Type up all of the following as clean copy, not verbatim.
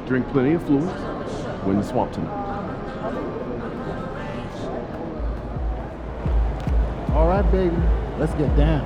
Drink plenty of fluids. Win the swamp tonight. All right, baby. Let's get down.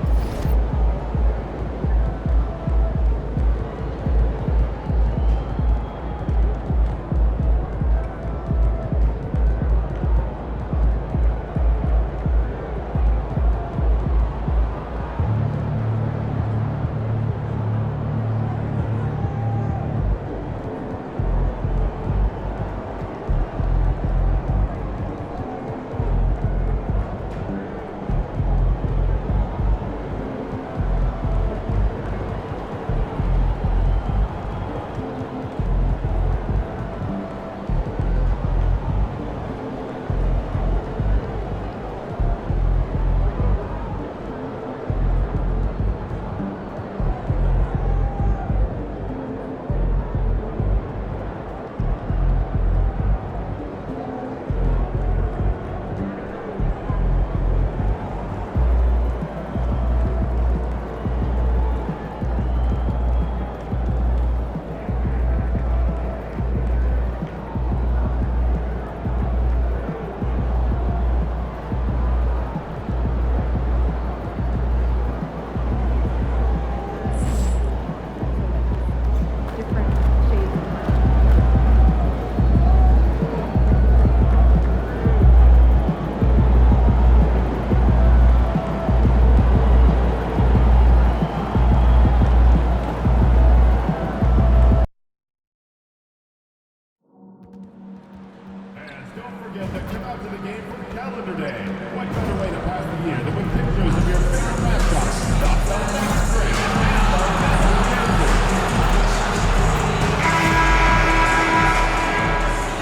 Don't forget to come out to the game for Calendar Day. What better way to pass the year than with pictures of your favorite mascots? The Philadelphia Spring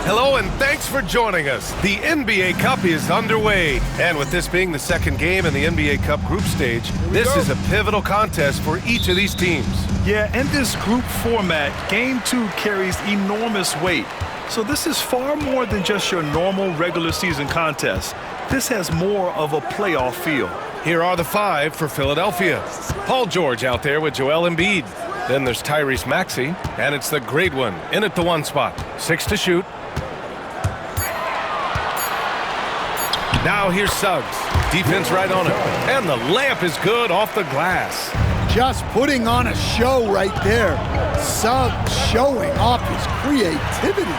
Hello and thanks for joining us. The NBA Cup is underway. And with this being the second game in the NBA Cup group stage, this is a pivotal contest for each of these teams. Yeah, in this group format, Game 2 carries enormous weight. So this is far more than just your normal regular season contest. This has more of a playoff feel. Here are the five for Philadelphia. Paul George out there with Joel Embiid. Then there's Tyrese Maxey, and it's the great one in at the one spot. 6 to shoot. Now here's Suggs. Defense right on him. And the layup is good off the glass. Just putting on a show right there. Suggs showing off his creativity.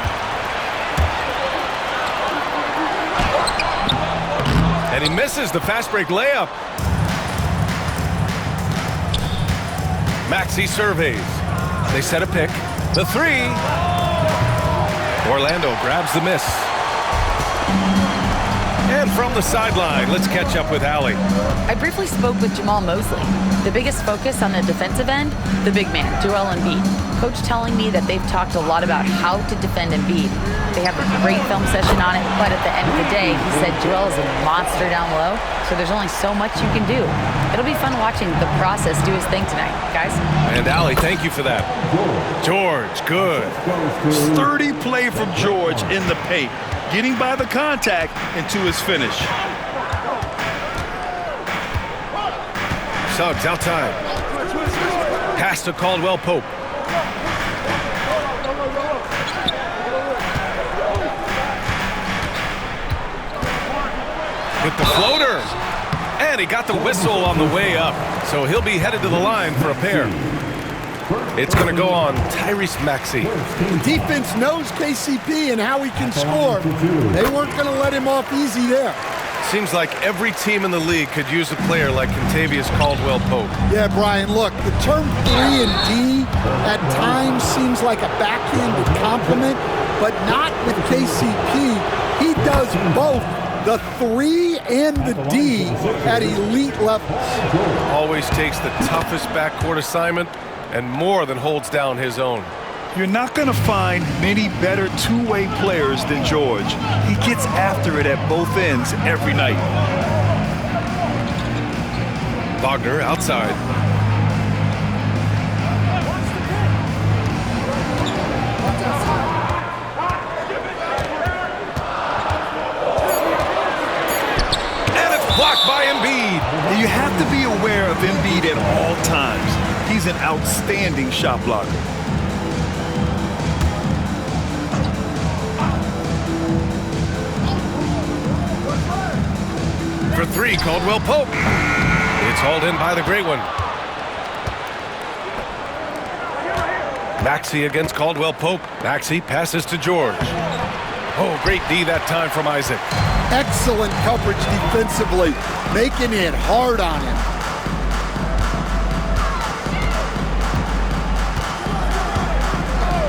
And he misses the fast break layup. Maxey surveys. They set a pick. The three. Orlando grabs the miss. And from the sideline, let's catch up with Allie. I briefly spoke with Jamal Mosley. The biggest focus on the defensive end, the big man, Joel Embiid. Coach telling me that they've talked a lot about how to defend Embiid. They have a great film session on it, but at the end of the day, he said Joel is a monster down low, so there's only so much you can do. It'll be fun watching the process do his thing tonight, guys. And Allie, thank you for that. George, good. Sturdy play from George in the paint, getting by the contact and to his finish. Suggs outside. Pass to Caldwell Pope. With the floater. And he got the whistle on the way up. So he'll be headed to the line for a pair. It's going to go on Tyrese Maxey. The defense knows KCP and how he can score. They weren't going to let him off easy there. Seems like every team in the league could use a player like Kentavious Caldwell-Pope. Yeah, Brian, look, the term 3 and D at times seems like a backhanded compliment, but not with KCP. He does both the 3 and the D at elite levels. Always takes the toughest backcourt assignment and more than holds down his own. You're not going to find many better two-way players than George. He gets after it at both ends every night. Wagner outside. And it's blocked by Embiid. You have to be aware of Embiid at all times. He's an outstanding shot blocker. for three, Caldwell Pope. It's hauled in by the great one. Maxey against Caldwell Pope. Maxey passes to George. Oh, great D that time from Isaac. Excellent coverage defensively, making it hard on him.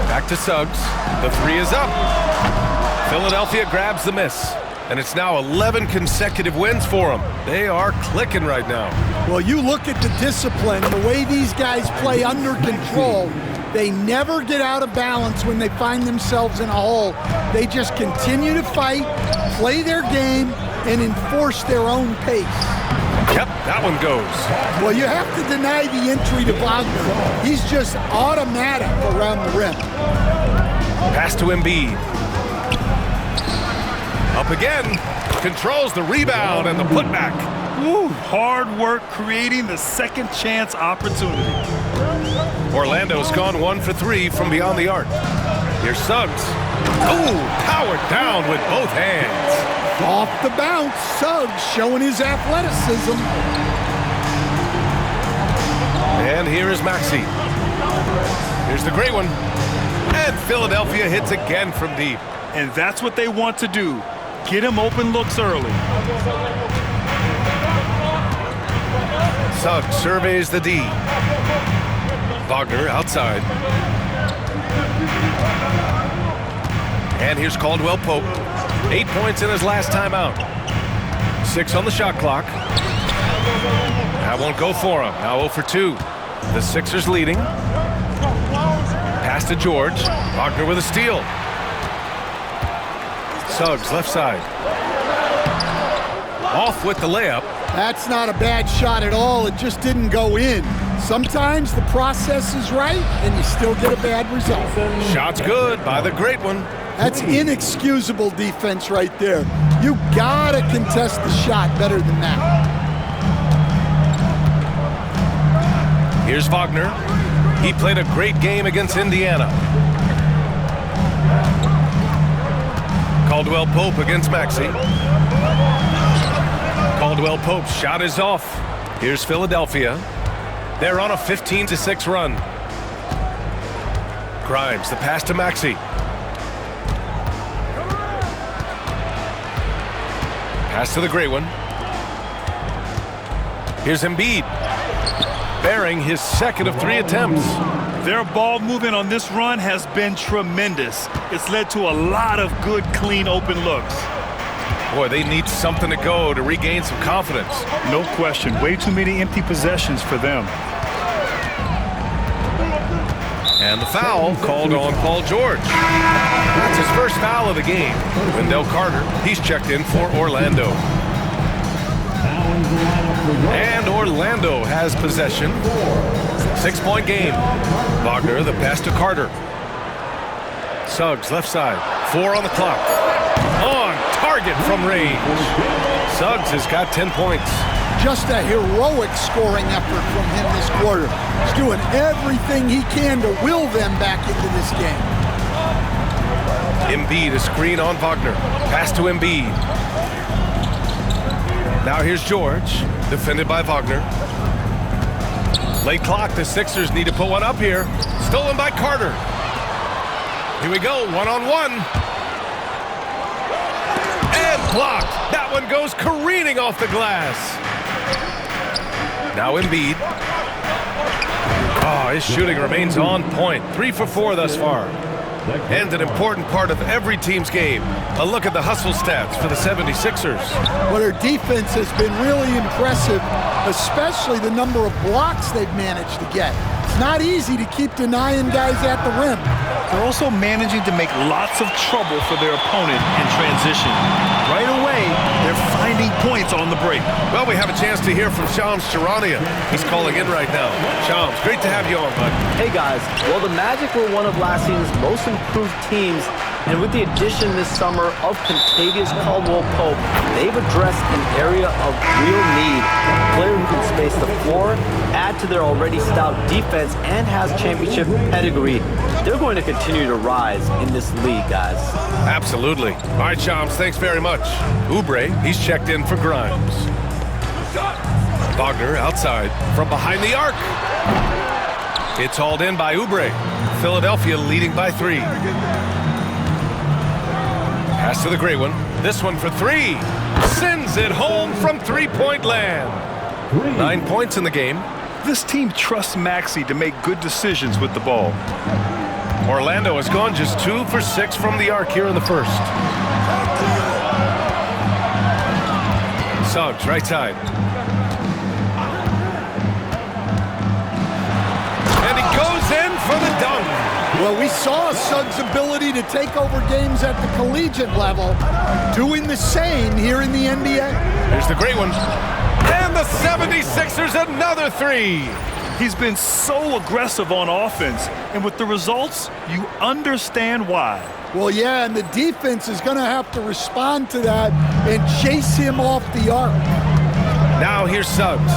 Back to Suggs. The three is up. Philadelphia grabs the miss. And it's now 11 consecutive wins for them. They are clicking right now. Well, you look at the discipline, the way these guys play under control. They never get out of balance when they find themselves in a hole. They just continue to fight, play their game, and enforce their own pace. Yep, that one goes. Well, you have to deny the entry to Wagner. He's just automatic around the rim. Pass to Embiid. Up again. Controls the rebound and the putback. Woo, hard work creating the second chance opportunity. Orlando's gone 1 for 3 from beyond the arc. Here's Suggs. Oh, powered down with both hands. Off the bounce, Suggs showing his athleticism. And here is Maxey. Here's the great one. And Philadelphia hits again from deep. And that's what they want to do. Get him open looks early. Suggs surveys the D. Wagner outside. And here's Caldwell Pope. 8 points in his last time out. 6 on the shot clock. That won't go for him. Now 0 for 2. The Sixers leading. Pass to George. Wagner with a steal. Suggs left side. Off with the layup. That's not a bad shot at all. It just didn't go in. Sometimes the process is right and you still get a bad result. Shot's good by the great one. That's inexcusable defense right there. You gotta contest the shot better than that. Here's Wagner. He played a great game against Indiana. Caldwell Pope against Maxey. Caldwell Pope's shot is off. Here's Philadelphia. They're on a 15-6 run. Grimes, the pass to Maxey. Pass to the great one. Here's Embiid. Bearing his second of 3 attempts. Their ball movement on this run has been tremendous. It's led to a lot of good, clean, open looks. Boy, they need something to go to regain some confidence. No question. Way too many empty possessions for them. And the foul called on Paul George. That's his first foul of the game. Wendell Carter, he's checked in for Orlando. And Orlando has possession. 6-point game. Wagner, the pass to Carter. Suggs, left side. 4 on the clock. On target from range. Suggs has got 10 points. Just a heroic scoring effort from him this quarter. He's doing everything he can to will them back into this game. Embiid, a screen on Wagner. Pass to Embiid. Now here's George, defended by Wagner. Late clock, the Sixers need to put one up here. Stolen by Carter. Here we go, one-on-one. And blocked. That one goes careening off the glass. Now Embiid. Oh, his shooting remains on point. 3 for 4 thus far. And an important part of every team's game. A look at the hustle stats for the 76ers. Well, their defense has been really impressive, especially the number of blocks they've managed to get. It's not easy to keep denying guys at the rim. They're also managing to make lots of trouble for their opponent in transition. Right away, they're finding points on the break. Well, we have a chance to hear from Shams Charania. He's calling in right now. Shams, great to have you on, bud. Hey guys, well the Magic were one of last season's most improved teams, and with the addition this summer of Kentavious Caldwell-Pope, they've addressed an area of real need. A player who can space the floor, add to their already stout defense, and has championship pedigree. They're going to continue to rise in this league, guys. Absolutely. All right, Shams, thanks very much. Oubre, he's checked in for Grimes. Wagner outside from behind the arc. It's hauled in by Oubre. Philadelphia leading by 3. Pass to the Great One. This one for 3. Sends it home from three-point land. 9 points in the game. This team trusts Maxey to make good decisions with the ball. Orlando has gone just 2 for 6 from the arc here in the first. Suggs, right side. And he goes in for the dunk. Well, we saw Suggs' ability to take over games at the collegiate level, doing the same here in the NBA. Here's the Great One. And the 76ers another 3. He's been so aggressive on offense, and with the results, you understand why. Well, yeah, and the defense is going to have to respond to that and chase him off the arc. Now here's Suggs.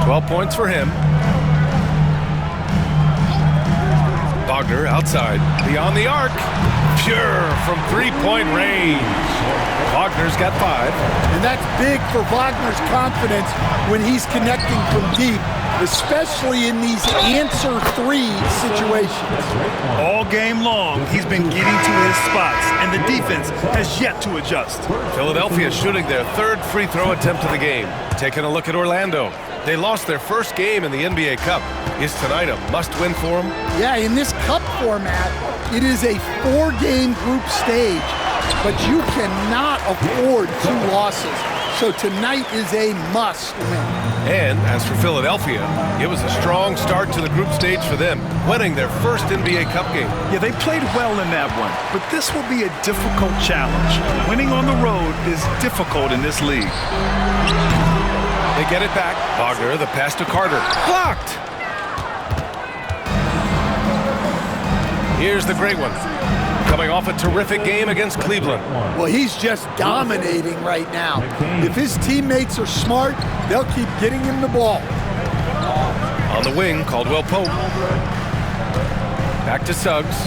12 points for him. Wagner outside, beyond the arc. Pure from three-point range. Wagner's got 5. And that's big for Wagner's confidence when he's connecting from deep, especially in these answer 3 situations. All game long, he's been getting to his spots, and the defense has yet to adjust. Philadelphia shooting their 3rd free throw attempt of the game. Taking a look at Orlando. They lost their first game in the NBA Cup. Is tonight a must-win for them? Yeah, in this cup format, it is a 4-game group stage, but you cannot afford 2 losses. So tonight is a must-win. And as for Philadelphia, it was a strong start to the group stage for them, winning their first NBA Cup game. Yeah, they played well in that one, but this will be a difficult challenge. Winning on the road is difficult in this league. They get it back. Wagner, the pass to Carter. Blocked! Here's the Great One. Coming off a terrific game against Cleveland. Well, he's just dominating right now. If his teammates are smart, they'll keep getting him the ball. On the wing, Caldwell Pope. Back to Suggs.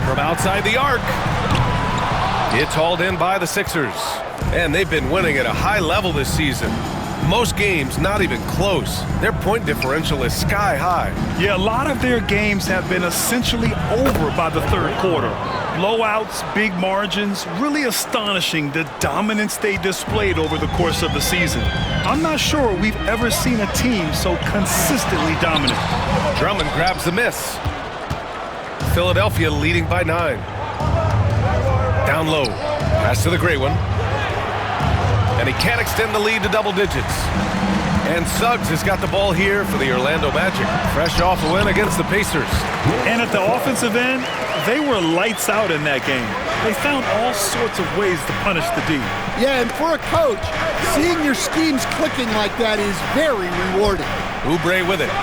From outside the arc. It's hauled in by the Sixers. And they've been winning at a high level this season. Most games not even close. Their point differential is sky high. Yeah, a lot of their games have been essentially over by the 3rd quarter. Blowouts, big margins, really astonishing the dominance they displayed over the course of the season. I'm not sure we've ever seen a team so consistently dominant. Drummond grabs the miss. Philadelphia leading by 9. Down low. Pass to the Great One. And he can't extend the lead to double digits. And Suggs has got the ball here for the Orlando Magic. Fresh off a win against the Pacers. And at the offensive end, they were lights out in that game. They found all sorts of ways to punish the D. Yeah, and for a coach, seeing your schemes clicking like that is very rewarding. Oubre with it.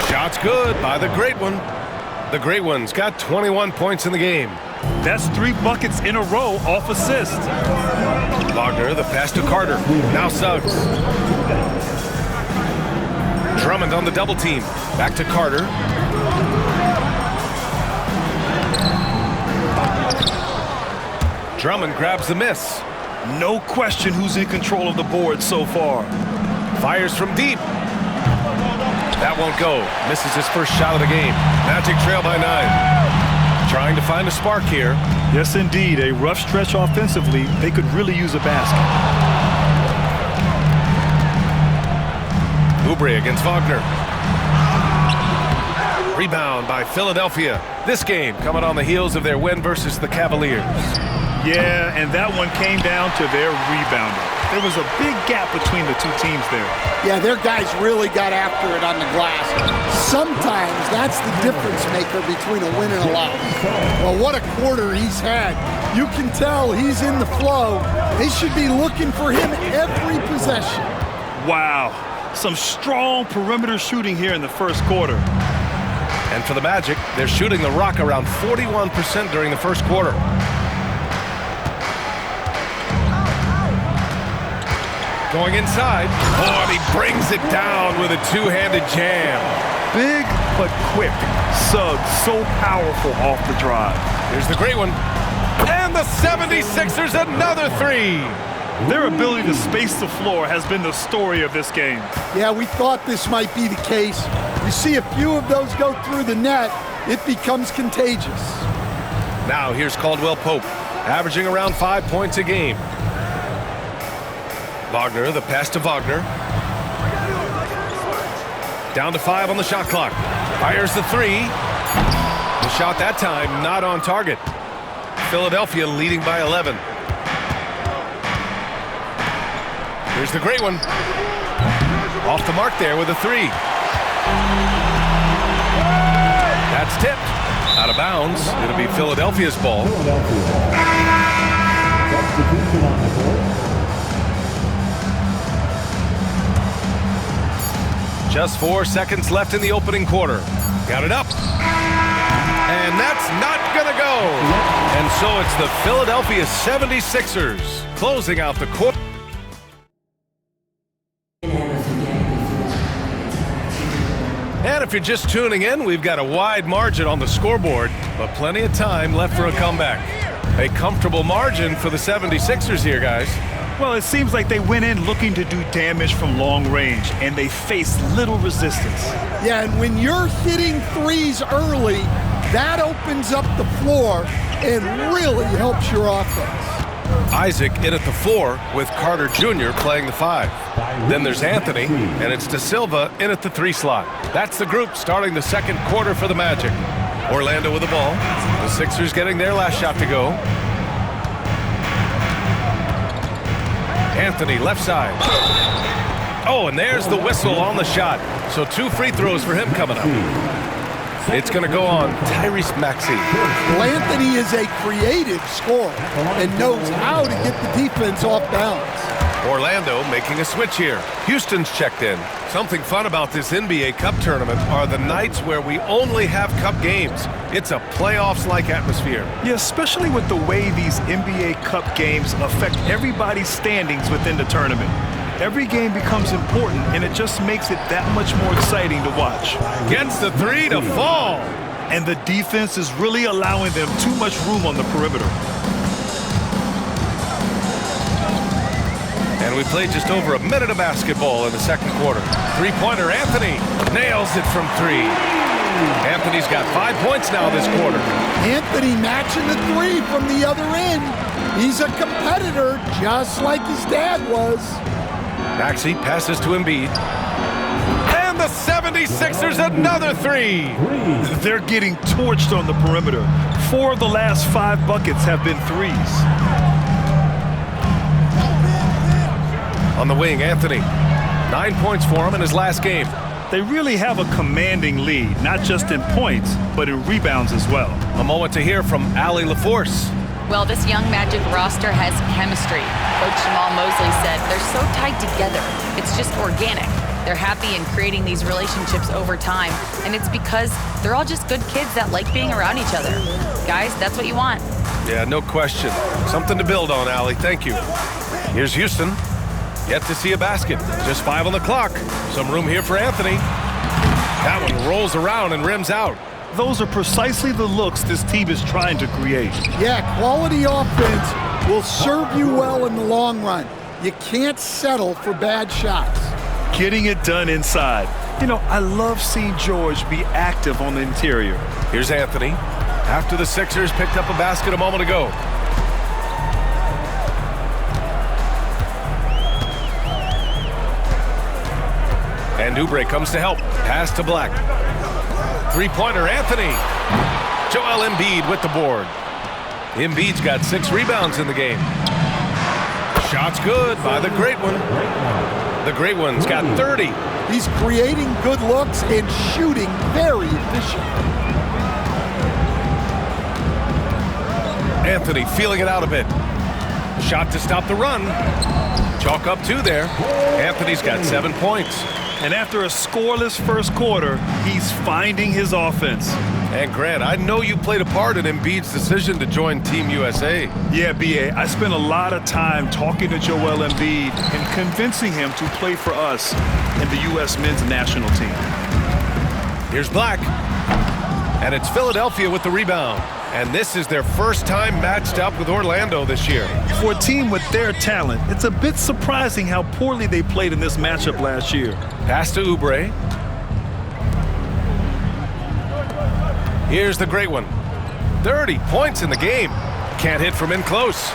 Shot's good by the Great One. The Great One's got 21 points in the game. That's 3 buckets in a row off assist. Wagner, the pass to Carter. Now Suggs. Drummond on the double team. Back to Carter. Drummond grabs the miss. No question who's in control of the board so far. Fires from deep. That won't go. Misses his first shot of the game. Magic trail by 9. Trying to find a spark here. Yes, indeed. A rough stretch offensively. They could really use a basket. Oubre against Wagner. Rebound by Philadelphia. This game coming on the heels of their win versus the Cavaliers. Yeah, and that one came down to their rebounder. There was a big gap between the 2 teams there. Yeah, their guys really got after it on the glass. Sometimes that's the difference maker between a win and a loss. Well, what a quarter he's had. You can tell he's in the flow. They should be looking for him every possession. Wow, some strong perimeter shooting here in the first quarter. And for the Magic, they're shooting the rock around 41% during the first quarter. Going inside. Oh, and he brings it down with a 2-handed jam. Big but quick. Suggs so powerful off the drive. Here's the Great One. And the the 76ers another three. Their ability to space the floor has been the story of this game. Yeah, we thought this might be the case. You see a few of those go through the net, it becomes contagious. Now here's Caldwell Pope, averaging around 5 points a game. Wagner, the pass to Wagner. Down to 5 on the shot clock. Fires the three. The shot that time not on target. Philadelphia leading by 11. Here's the great one. Off the mark there with a three. That's tipped. Out of bounds. It'll be Philadelphia's ball. Just 4 seconds left in the opening quarter. Got it up. And that's not gonna go. And so it's the Philadelphia 76ers closing out the quarter. And if you're just tuning in, we've got a wide margin on the scoreboard, but plenty of time left for a comeback. A comfortable margin for the 76ers here, guys. Well, it seems like they went in looking to do damage from long range, and they faced little resistance. Yeah, and when you're hitting threes early, that opens up the floor and really helps your offense. Isaac in at the 4 with Carter Jr. playing the 5. Then there's Anthony, and it's De Silva in at the 3 slot. That's the group starting the second quarter for the Magic. Orlando with the ball. The Sixers getting their last shot to go. Anthony left side. Oh, and there's the whistle on the shot. So 2 free throws for him coming up. It's going to go on Tyrese Maxey. Well, Anthony is a creative scorer and knows how to get the defense off balance. Orlando making a switch here. Houston's checked in. Something fun about this NBA Cup tournament are the nights where we only have Cup games. It's a playoffs-like atmosphere. Yeah, especially with the way these NBA Cup games affect everybody's standings within the tournament. Every game becomes important, and it just makes it that much more exciting to watch. Gets the 3 to fall. And the defense is really allowing them too much room on the perimeter. And we played just over a minute of basketball in the second quarter. Three-pointer, Anthony nails it from 3. Anthony's got 5 points now this quarter. Anthony matching the 3 from the other end. He's a competitor just like his dad was. Maxey passes to Embiid. And the 76ers another 3. They're getting torched on the perimeter. 4 of the last 5 buckets have been threes. On the wing, Anthony. 9 points for him in his last game. They really have a commanding lead, not just in points, but in rebounds as well. A moment to hear from Allie LaForce. Well, this young Magic roster has chemistry. Coach Jamal Mosley said they're so tied together. It's just organic. They're happy in creating these relationships over time, and it's because they're all just good kids that like being around each other. Guys, that's what you want. Yeah, no question. Something to build on, Allie. Thank you. Here's Houston. Yet to see a basket. Just 5 on the clock. Some room here for Anthony. That one rolls around and rims out. Those are precisely the looks this team is trying to create. Yeah, quality offense will serve you well in the long run. You can't settle for bad shots. Getting it done inside. You know, I love seeing George be active on the interior. Here's Anthony. After the Sixers picked up a basket a moment ago. And Oubre comes to help. Pass to Black. Three-pointer, Anthony. Joel Embiid with the board. Embiid's got 6 rebounds in the game. Shot's good by the great one. The great one's got 30. He's creating good looks and shooting very efficient. Anthony feeling it out a bit. Shot to stop the run. Chalk up 2 there. Anthony's got 7 points. And after a scoreless first quarter, he's finding his offense. And Grant, I know you played a part in Embiid's decision to join Team USA. Yeah, B.A., I spent a lot of time talking to Joel Embiid and convincing him to play for us in the U.S. men's national team. Here's Black. And it's Philadelphia with the rebound. And this is their first time matched up with Orlando this year. For a team with their talent, it's a bit surprising how poorly they played in this matchup last year. Pass to Oubre. Here's the great one. 30 points in the game. Can't hit from in close.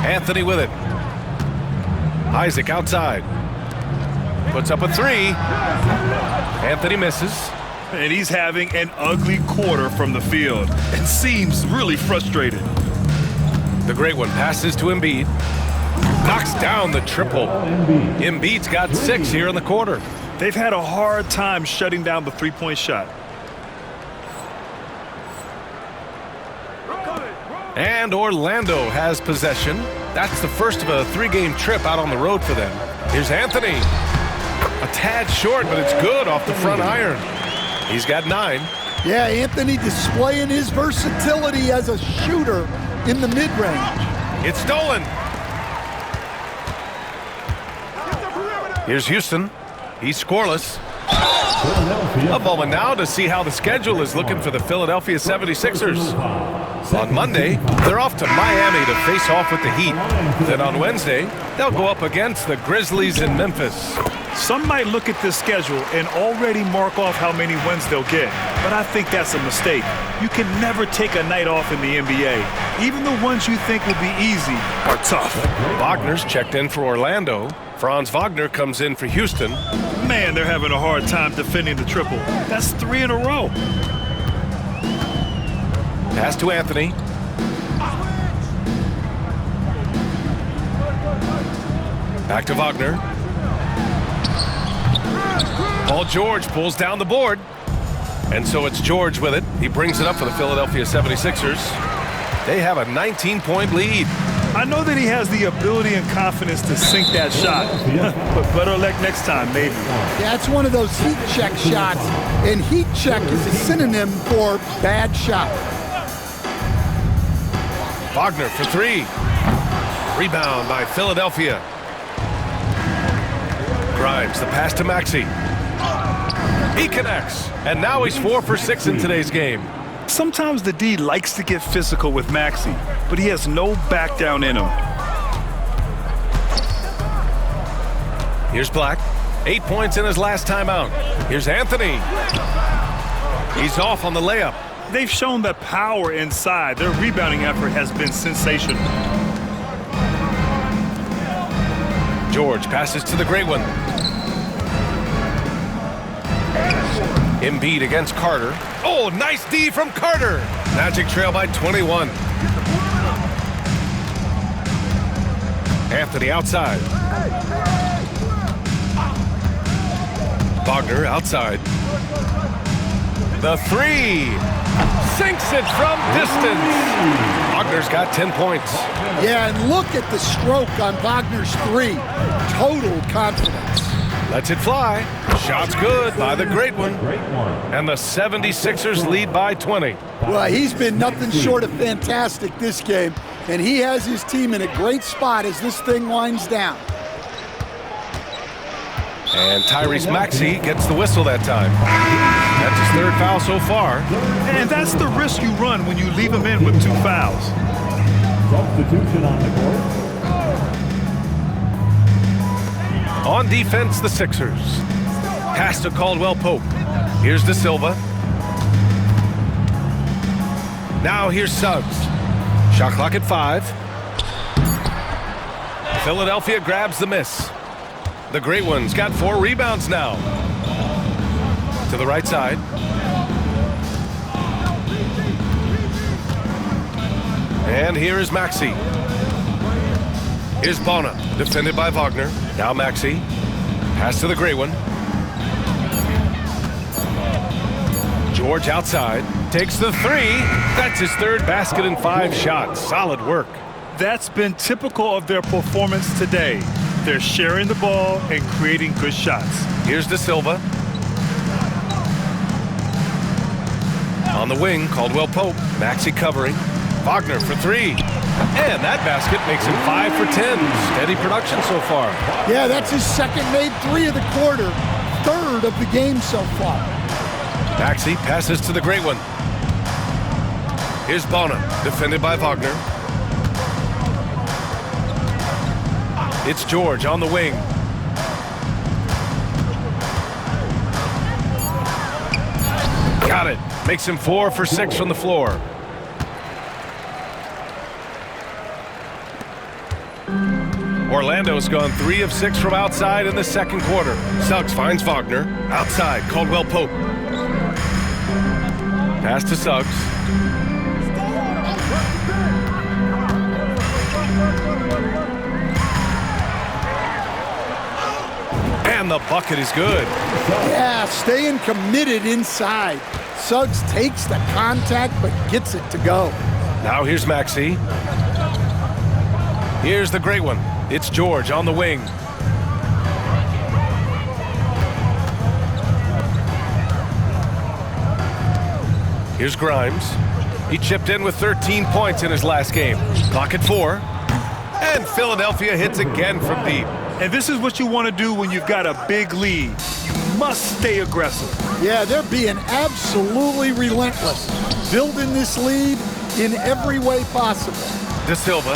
Anthony with it. Isaac outside. Puts up a three. Anthony misses. And he's having an ugly quarter from the field and seems really frustrated. The great one passes to Embiid. Knocks down the triple. Embiid's got 6 here in the quarter. They've had a hard time shutting down the three-point shot. And Orlando has possession. That's the first of a 3-game trip out on the road for them. Here's Anthony. A tad short, but it's good off the front iron. He's got 9. Yeah, Anthony displaying his versatility as a shooter in the mid-range. It's stolen. Here's Houston. He's scoreless. A moment now to see how the schedule is looking for the Philadelphia 76ers. On Monday, they're off to Miami to face off with the Heat. Then on Wednesday, they'll go up against the Grizzlies in Memphis. Some might look at this schedule and already mark off how many wins they'll get, but I think that's a mistake. You can never take a night off in the NBA. Even the ones you think will be easy are tough. Wagner's checked in for Orlando. Franz Wagner comes in for Houston. Man, they're having a hard time defending the triple. That's 3 in a row. Pass to Anthony. Back to Wagner. Paul George pulls down the board. And so it's George with it. He brings it up for the Philadelphia 76ers. They have a 19-point lead. I know that he has the ability and confidence to sink that shot, but better luck next time, maybe. Yeah, it's one of those heat check shots, and heat check is a synonym for bad shot. Wagner for 3. Rebound by Philadelphia. Grimes, the pass to Maxey. He connects, and now he's 4 for 6 in today's game. Sometimes the D likes to get physical with Maxey, but he has no back down in him. Here's Black. 8 points in his last time out. Here's Anthony. He's off on the layup. They've shown that power inside. Their rebounding effort has been sensational. George passes to the great one. Embiid against Carter. Oh, nice D from Carter. Magic trail by 21. Anthony outside. Wagner outside. The 3. Sinks it from distance. Wagner's got 10 points. Yeah, and look at the stroke on Wagner's 3. Total confidence. Lets it fly. Shot's good by the great one. And the 76ers lead by 20. Well, he's been nothing short of fantastic this game, and he has his team in a great spot as this thing winds down. And Tyrese Maxey gets the whistle that time. That's his 3rd foul so far. And that's the risk you run when you leave him in with 2 fouls. Substitution on the court. On defense, the Sixers. Pass to Caldwell Pope. Here's De Silva. Now here's Suggs. Shot clock at 5. Philadelphia grabs the miss. The great one's got 4 rebounds now. To the right side. And here is Maxey. Here's Bona, defended by Wagner. Now Maxey. Pass to the great one. George outside. Takes the 3. That's his 3rd basket in 5 shots. Solid work. That's been typical of their performance today. They're sharing the ball and creating good shots. Here's De Silva. On the wing, Caldwell Pope. Maxey covering. Wagner for 3. And that basket makes him 5 for 10. Steady production so far. Yeah, that's his 2nd made 3 of the quarter, 3rd of the game so far. Maxey passes to the great one. Here's Bona, defended by Wagner. It's George on the wing. Got it. Makes him 4 for 6 from the floor. Orlando's gone 3 of 6 from outside in the second quarter. Suggs finds Wagner. Outside, Caldwell Pope. Pass to Suggs. And the bucket is good. Yeah, staying committed inside. Suggs takes the contact but gets it to go. Now here's Maxey. Here's the great one. It's George on the wing. Here's Grimes. He chipped in with 13 points in his last game. Clock at 4. And Philadelphia hits again from deep. And this is what you want to do when you've got a big lead. You must stay aggressive. Yeah, they're being absolutely relentless. Building this lead in every way possible. De Silva.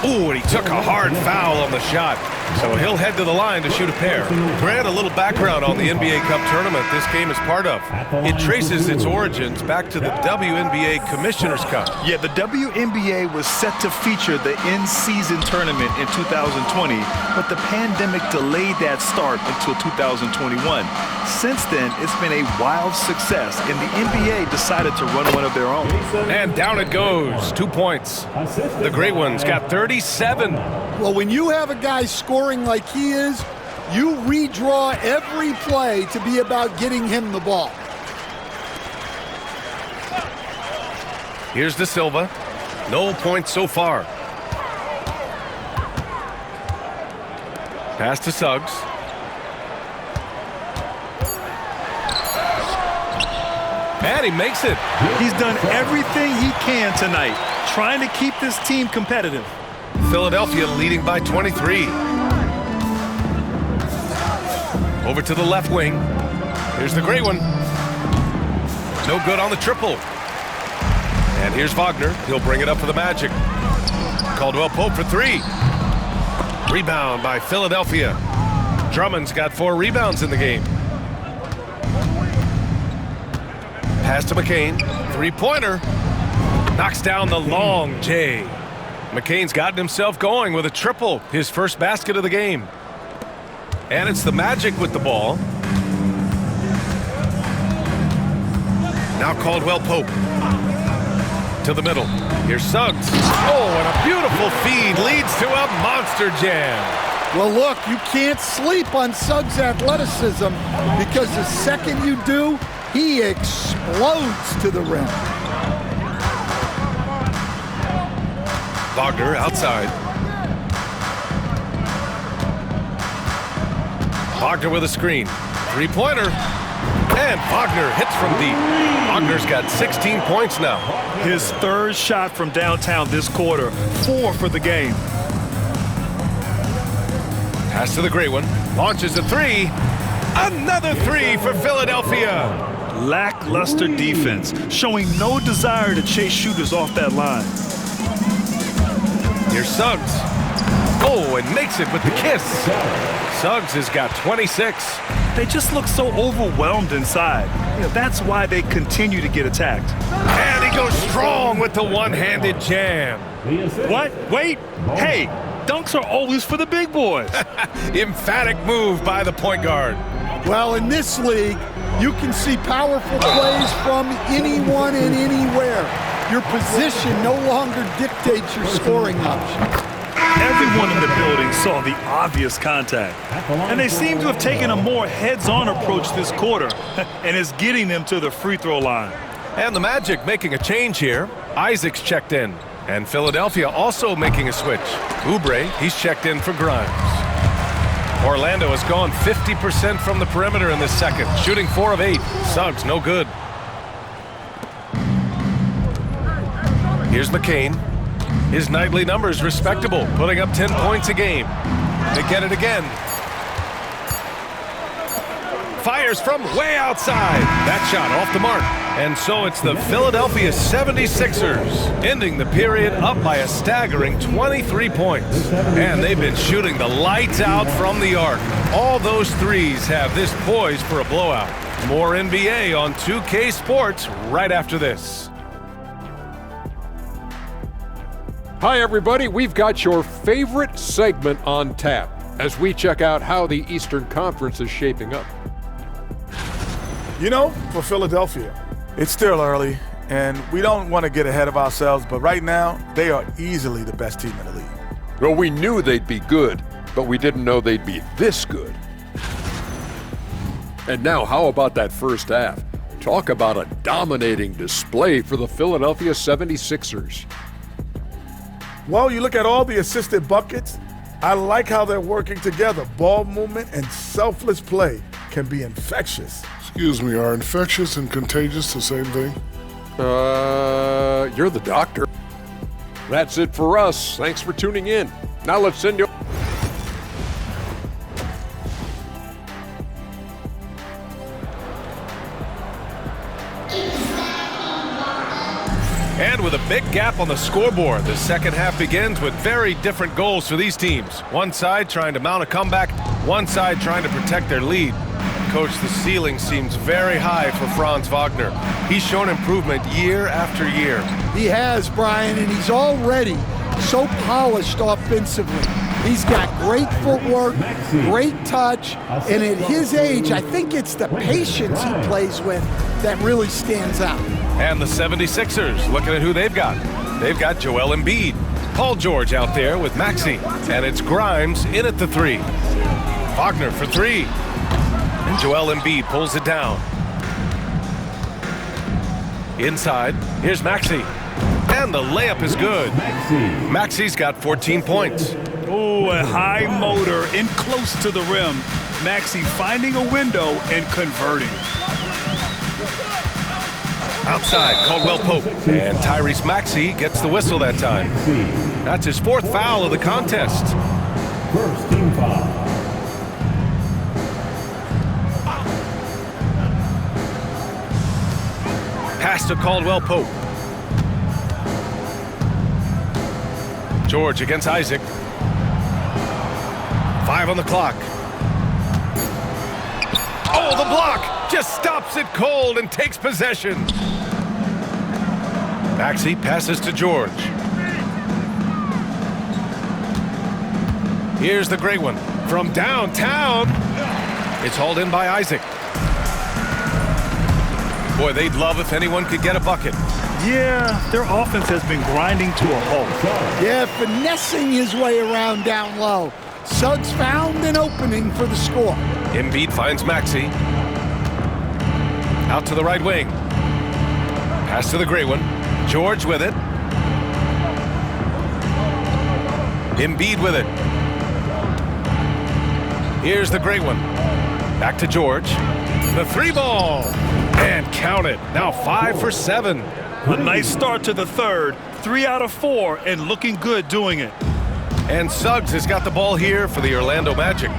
Ooh, and he took a hard foul on the shot. So he'll head to the line to shoot a pair. Grant, a little background on the NBA Cup tournament this game is part of. It traces its origins back to the WNBA Commissioner's Cup. Yeah, the WNBA was set to feature the in-season tournament in 2020, but the pandemic delayed that start until 2021. Since then, it's been a wild success, and the NBA decided to run one of their own. And down it goes. 2 points. The great one's got 37. Well, when you have a guy scoring like he is, you redraw every play to be about getting him the ball. Here's De Silva. No points so far. Pass to Suggs. And he makes it. He's done everything he can tonight, trying to keep this team competitive. Philadelphia leading by 23. Over to the left wing. Here's the great one. No good on the triple. And here's Wagner. He'll bring it up for the Magic. Caldwell Pope for 3. Rebound by Philadelphia. Drummond's got 4 rebounds in the game. Pass to McCain. 3-pointer. Knocks down the long J. McCain's gotten himself going with a triple, his first basket of the game. And it's the Magic with the ball. Now Caldwell Pope. To the middle. Here's Suggs. Oh, and a beautiful feed leads to a monster jam. Well, look, you can't sleep on Suggs' athleticism because the second you do, he explodes to the rim. Wagner outside. Wagner with a screen. 3-pointer. And Wagner hits from deep. Wagner's got 16 points now. His third shot from downtown this quarter. 4 for the game. Pass to the great one. Launches a 3. Another 3 for Philadelphia. Lackluster defense, showing no desire to chase shooters off that line. Here's Suggs. Oh, and makes it with the kiss. Suggs has got 26. They just look so overwhelmed inside. You know, that's why they continue to get attacked. And he goes strong with the one-handed jam. What? Wait. Hey, dunks are always for the big boys. Emphatic move by the point guard. Well, in this league, you can see powerful plays from anyone and anywhere. Your position no longer dictates your scoring options. Everyone in the building saw the obvious contact. And they seem to have taken a more heads-on approach this quarter, and is getting them to the free throw line. And the Magic making a change here. Isaacs checked in. And Philadelphia also making a switch. Oubre, he's checked in for Grimes. Orlando has gone 50% from the perimeter in this second, shooting 4 of 8. Suggs, no good. Here's McCain. His nightly numbers respectable, putting up 10 points a game. They get it again. fires from way outside. That shot off the mark. And so it's the Philadelphia 76ers ending the period up by a staggering 23 points. And they've been shooting the lights out from the arc. All those threes have this poised for a blowout. More NBA on 2K Sports right after this. Hi, everybody. We've got your favorite segment on tap as we check out how the Eastern Conference is shaping up. You know, for Philadelphia, it's still early, and we don't want to get ahead of ourselves, but right now, they are easily the best team in the league. Well, we knew they'd be good, but we didn't know they'd be this good. And now, how about that first half? Talk about a dominating display for the Philadelphia 76ers. Well, you look at all the assisted buckets, I like how they're working together. Ball movement and selfless play can be infectious. Excuse me, are infectious and contagious the same thing? You're the doctor. That's it for us. Thanks for tuning in. Now let's send you... And with a big gap on the scoreboard, the second half begins with very different goals for these teams. One side trying to mount a comeback, one side trying to protect their lead. Coach, the ceiling seems very high for Franz Wagner. He's shown improvement year after year. He has, Brian, and he's already so polished offensively. He's got great footwork, great touch, and at his age, I think it's the patience he plays with that really stands out. And the 76ers, looking at who they've got. They've got Joel Embiid, Paul George out there with Maxey, and it's Grimes in at the three. Wagner for three, and Joel Embiid pulls it down. Inside, here's Maxey, and the layup is good. Maxey's got 14 points. Oh, a high motor in close to the rim. Maxey finding a window and converting. Outside, Caldwell Pope, and Tyrese Maxey gets the whistle that time. That's his fourth foul of the contest. First team foul. Pass to Caldwell Pope. George against Isaac. 5 on the clock. Oh, the block! Just stops it cold and takes possession. Maxey passes to George. Here's the great one from downtown. It's hauled in by Isaac. Boy, they'd love if anyone could get a bucket. Yeah, their offense has been grinding to a halt. Yeah, finessing his way around down low. Suggs found an opening for the score. Embiid finds Maxey. Out to the right wing. Pass to the great one. George with it. Embiid with it. Here's the great one. Back to George. The three ball. And count it. Now 5 for 7. A nice start to the third. 3 out of 4 and looking good doing it. And Suggs has got the ball here for the Orlando Magic.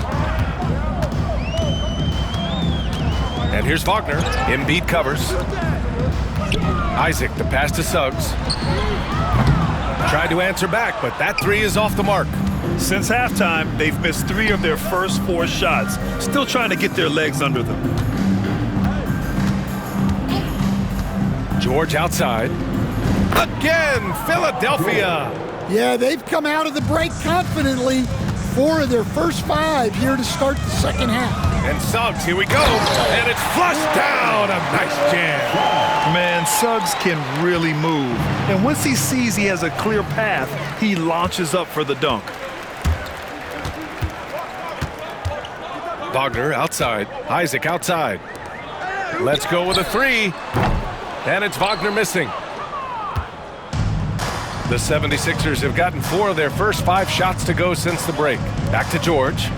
And here's Wagner. Embiid covers. Isaac, the pass to Suggs. Tried to answer back, but that three is off the mark. Since halftime, they've missed 3 of their first 4 shots. Still trying to get their legs under them. George outside. Again, Philadelphia. Yeah, they've come out of the break confidently. 4 of their first 5 here to start the second half. And Suggs, here we go. And it's flushed down. A nice jam. Man, Suggs can really move. And once he sees he has a clear path, he launches up for the dunk. Wagner outside. Isaac outside. Let's go with a three. And it's Wagner missing. The 76ers have gotten 4 of their first 5 shots to go since the break. Back to George.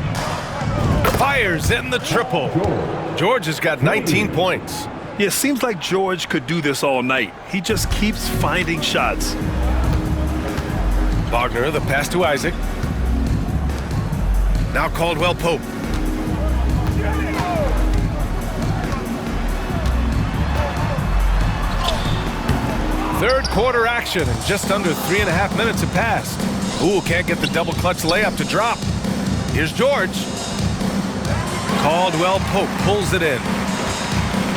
Fires in the triple. George has got 19 points. Yeah, it seems like George could do this all night. He just keeps finding shots. Wagner, the pass to Isaac. Now Caldwell Pope. Third quarter action, and just under 3.5 minutes have passed. Ooh, can't get the double clutch layup to drop. Here's George. Caldwell Pope pulls it in.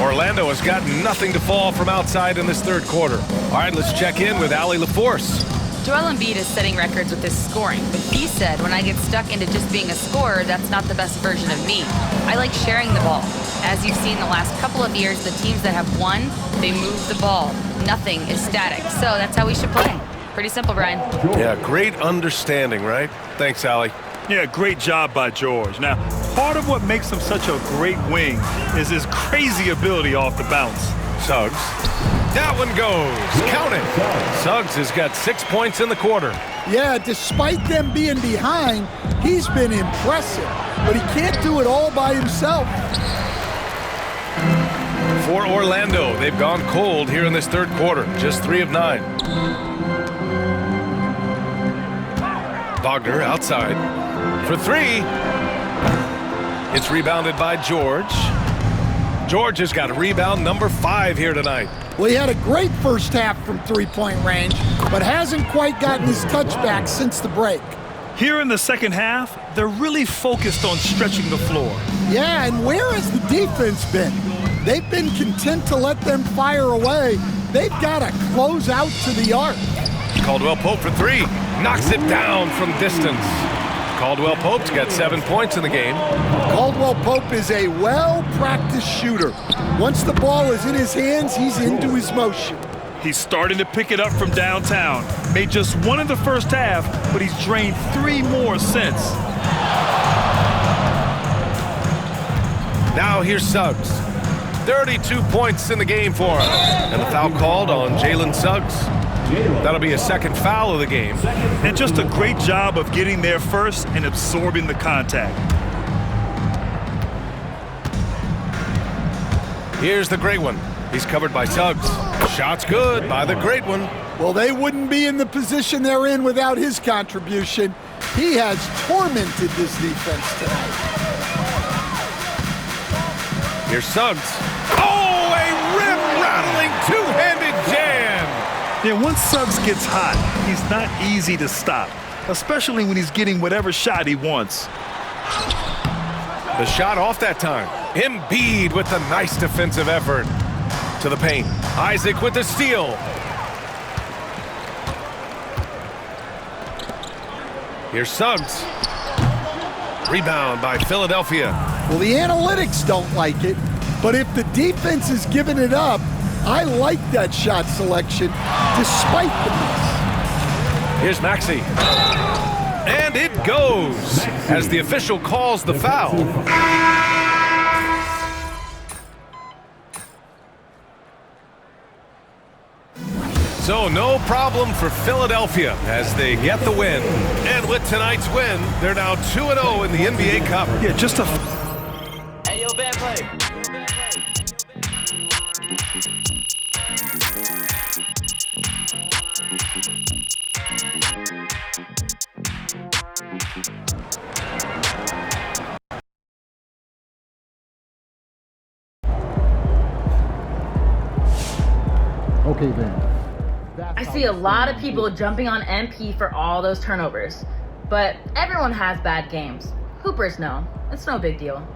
Orlando has got nothing to fall from outside in this third quarter. All right, let's check in with Allie LaForce. Joel Embiid is setting records with his scoring, but he said, when I get stuck into just being a scorer, that's not the best version of me. I like sharing the ball. As you've seen the last couple of years, the teams that have won, they move the ball. Nothing is static, so that's how we should play. Pretty simple, Brian. Yeah, great understanding, right? Thanks, Allie. Yeah, great job by George. Now, part of what makes him such a great wing is his crazy ability off the bounce. Suggs. That one goes. Count it. Suggs has got 6 points in the quarter. Yeah, despite them being behind, he's been impressive, but he can't do it all by himself. For Orlando, they've gone cold here in this third quarter. Just 3 of 9. Wagner outside for 3. It's rebounded by George. George has got rebound number 5 here tonight. Well, he had a great first half from three-point range, but hasn't quite gotten his touchback since the break. Here in the second half, they're really focused on stretching the floor. Yeah, and where has the defense been? They've been content to let them fire away. They've got to close out to the arc. Caldwell Pope for 3. Knocks it down from distance. Caldwell Pope's got 7 points in the game. Caldwell Pope is a well-practiced shooter. Once the ball is in his hands, he's into his motion. He's starting to pick it up from downtown. Made just 1 in the first half, but he's drained 3 more since. Now here's Suggs. 32 points in the game for him. And the foul called on Jalen Suggs. That'll be a second foul of the game. And just a great job of getting there first and absorbing the contact. Here's the great one. He's covered by Suggs. Shot's good by the great one. Well, they wouldn't be in the position they're in without his contribution. He has tormented this defense tonight. Here's Suggs. Oh, a rim-rattling two-handed jam. Yeah, once Suggs gets hot, he's not easy to stop, especially when he's getting whatever shot he wants. The shot off that time. Embiid with the nice defensive effort. To the paint. Isaac with the steal. Here's Suggs. Rebound by Philadelphia. Well, the analytics don't like it, but if the defense is giving it up, I like that shot selection despite the miss. Here's Maxey. And it goes as the official calls the foul. So no problem for Philadelphia as they get the win. And with tonight's win, they're now 2-0 in the NBA Cup. Yeah, just a... Hey, yo, band play. Okay, then. I see a lot of people jumping on MP for all those turnovers, but everyone has bad games. Hoopers know. It's no big deal.